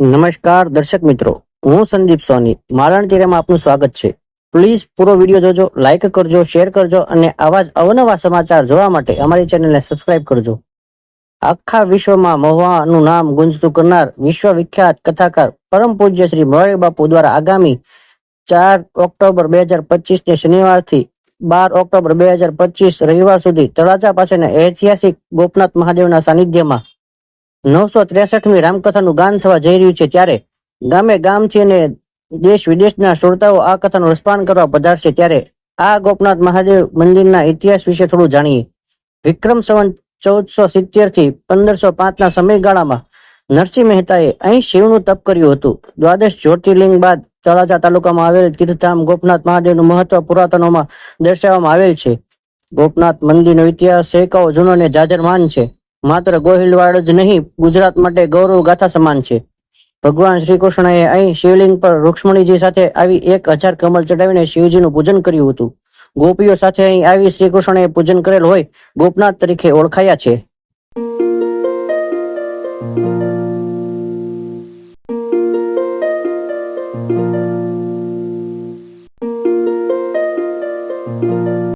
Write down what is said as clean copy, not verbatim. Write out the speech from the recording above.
નમસ્કાર દર્શક મિત્રો, હું સંદીપ સોની મારણ તીરેમાં આપનું સ્વાગત છે. પ્લીઝ પૂરો વિડીયો જોજો, લાઈક કરજો, શેર કરજો અને આવા જ અવનવા સમાચાર જોવા માટે અમારી ચેનલને સબસ્ક્રાઇબ કરજો. આખા વિશ્વમાં મહુવાનું નામ ગુંજતું કરનાર વિશ્વવિખ્યાત કથાકાર પરમ પૂજ્ય શ્રી મોરારી બાપુ દ્વારા આગામી 4 ઓક્ટોબર 2025 ને શનિવારથી 12 ઓક્ટોબર 2025 રવિવાર સુધી તળાજા પાસેના ઐતિહાસિક ગોપનાથ મહાદેવના સાનિધ્યમાં 963મી રામકથાનું ગાન થવા જઈ રહ્યું છે. ત્યારે ગામે ગામથી અને દેશ વિદેશના શ્રોતાઓ આ કથાનું રસપાન કરવા પધારશે. ત્યારે આ ગોપનાથ મહાદેવ મંદિરના ઇતિહાસ વિશે થોડું જાણીએ. વિક્રમ સંવત 1470 થી 1505 સમયગાળામાં નરસિંહ મહેતાએ અહીં શિવનું તપ કર્યું હતું. દ્વાદશ જ્યોતિર્લિંગ બાદ તળાજા તાલુકામાં આવેલ તીર્થધામ ગોપનાથ મહાદેવનું મહત્વ પુરાતનોમાં દર્શાવવામાં આવેલ છે. ગોપનાથ મંદિરનો ઇતિહાસ સેંકડો જૂનો અને જાજરમાન છે. માત્ર ગોહિલવાડ જ નહીં, ગુજરાત માટે ગૌરવ ગાથા સમાન છે. ભગવાન શ્રી કૃષ્ણએ અહીં શિવલિંગ પર રૂક્ષ્મણીજી સાથે આવી 1000 કમળ ચડાવીને શિવજીનું પૂજન કર્યું હતું. ગોપીઓ સાથે અહીં આવી શ્રી કૃષ્ણએ પૂજન કરેલ હોય ગોપનાથ તરીકે ઓળખાયા છે.